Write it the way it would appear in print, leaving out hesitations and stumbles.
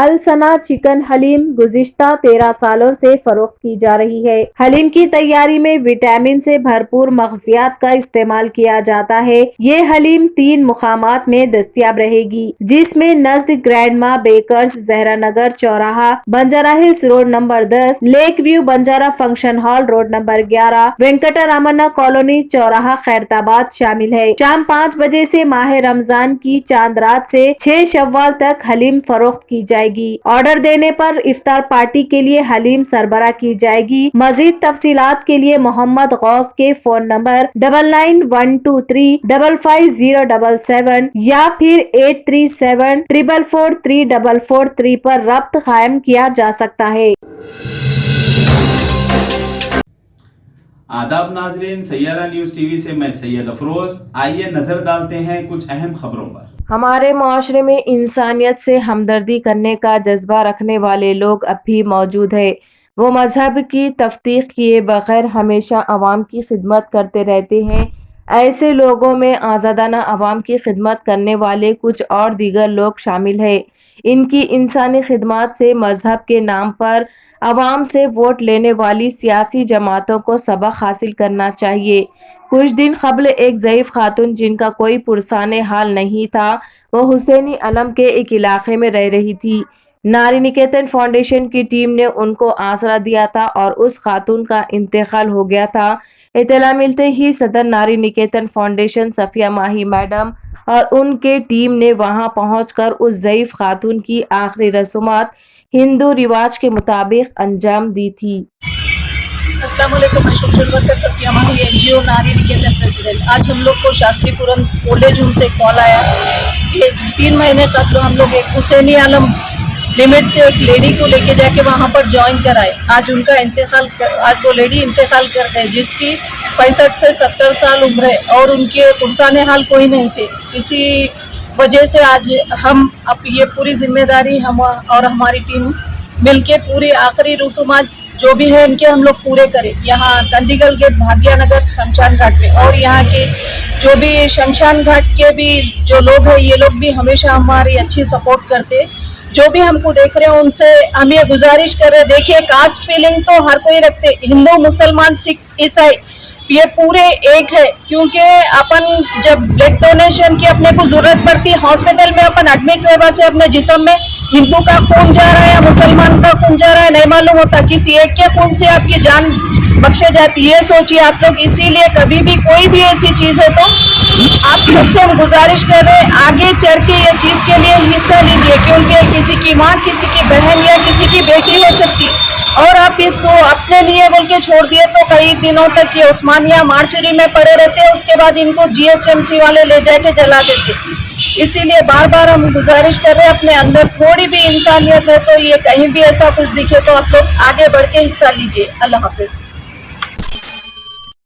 السنا chicken حلیم گزشتہ 13 سالوں سے فروخت کی جا رہی ہے۔ حلیم کی تیاری میں وٹامن سے بھرپور مغزیات کا استعمال کیا جاتا ہے۔ یہ حلیم 3 مقامات میں دستیاب رہے گی، جس میں نزد گرینڈما بیکرز، زہرا نگر چوراہا، Banjara hills road number 10، lake view Banjara function hall road number 11، Venkata Ramana colony چوراہا خیرتآباد شامل ہے۔ شام 5 بجے سے ماہ رمضان کی چاند رات سے 6 شوال تک حلیم فروخت کی جائے گی۔ آرڈر دینے پر افطار پارٹی کے لیے حلیم سربراہ کی جائے گی۔ مزید تفصیلات کے لیے محمد غوث کے فون نمبر 9912355077 یا پھر 8374443443 پر رابطہ قائم کیا جا سکتا ہے۔ آداب ناظرین، سیارہ نیوز ٹی وی سے میں سید افروز۔ آئیے نظر ڈالتے ہیں کچھ اہم خبروں پر۔ ہمارے معاشرے میں انسانیت سے ہمدردی کرنے کا جذبہ رکھنے والے لوگ اب بھی موجود ہیں۔ وہ مذہب کی تفتیق کیے بغیر ہمیشہ عوام کی خدمت کرتے رہتے ہیں۔ ایسے لوگوں میں آزادانہ عوام کی خدمت کرنے والے کچھ اور دیگر لوگ شامل ہیں۔ ان کی انسانی خدمات سے مذہب کے نام پر عوام سے ووٹ لینے والی سیاسی جماعتوں کو سبق حاصل کرنا چاہیے۔ کچھ دن قبل ایک ضعیف خاتون جن کا کوئی پرسان حال نہیں تھا، وہ حسینی علم کے ایک علاقے میں رہ رہی تھی۔ ناری نکیتن فاؤنڈیشن کی ٹیم نے ان کو آسرا دیا تھا اور اس خاتون کا انتقال ہو گیا تھا۔ اطلاع ملتے ہی صدر ناری نکیتن فاؤنڈیشن صفیہ ماہی میڈم اور ان کے ٹیم نے وہاں پہنچ کر اس ضعیف خاتون کی آخری رسومات ہندو رواج کے مطابق انجام دی تھی۔ السلام علیکم، میں سوشل ورکر صفیہ ماہی، NGO ناری نکیتن پریزیڈنٹ۔ آج ہم لوگ کو شاستری پورم اولڈ ایج ہوم سے کال آیا کہ 3 مہینے قبل ہم لوگ ایک حسینی عالم لمٹ سے ایک لیڈی کو لے کے جا کے وہاں پر جوائن کرائے۔ آج ان کا انتقال، آج وہ لیڈی انتقال کر گئے جس کی 65 سے 70 سال عمر ہے اور ان کے پرسان حال کوئی نہیں تھے۔ اسی وجہ سے آج ہم اب یہ پوری ذمہ داری ہم اور ہماری ٹیم مل کے پوری آخری رسومات جو بھی ہے ان کے ہم لوگ پورے کریں۔ یہاں کندیگل گیٹ بھاگیہ نگر شمشان گھاٹ پہ، اور یہاں کے جو بھی شمشان گھاٹ کے بھی جو لوگ ہیں، یہ لوگ بھی ہمیشہ ہماری اچھی سپورٹ کرتے۔ جو بھی ہم کو دیکھ رہے ہیں ان سے ہم یہ گزارش کر رہے، دیکھیے کاسٹ فیلنگ تو ہر کوئی رکھتے، ہندو مسلمان سکھ عیسائی یہ پورے ایک ہے، کیونکہ اپن جب بلڈ ڈونیشن کی اپنے کو ضرورت پڑتی ہاسپٹل میں اپن ایڈمٹ ہونے سے اپنے جسم میں ہندو کا خون جا رہا ہے یا مسلمان کا خون جا رہا ہے نہیں معلوم ہوتا، کسی ایک کے خون سے آپ کی جان بخشے جاتی، یہ سوچیے آپ لوگ۔ اسی لیے کبھی بھی کوئی بھی ایسی چیز ہے تو آپ سب سے ہم گزارش کر رہے ہیں آگے چڑھ کے یہ چیز کے لیے حصہ لیجیے، کیونکہ کسی کی ماں، کسی کی بہن یا کسی کی بیٹی ہو سکتی، اور آپ اس کو اپنے لیے بول کے چھوڑ دیے تو کئی دنوں تک یہ عثمانیہ مارچری میں پڑے رہتے، اس کے بعد ان کو GHMC والے لے جا کے جلا دیتے۔ اسی لیے بار بار ہم گزارش کر رہے ہیں اپنے اندر تھوڑی بھی انسانیت ہے تو یہ کہیں بھی ایسا کچھ دکھے تو آپ لوگ آگے بڑھ کے حصہ لیجیے۔ اللہ حافظ۔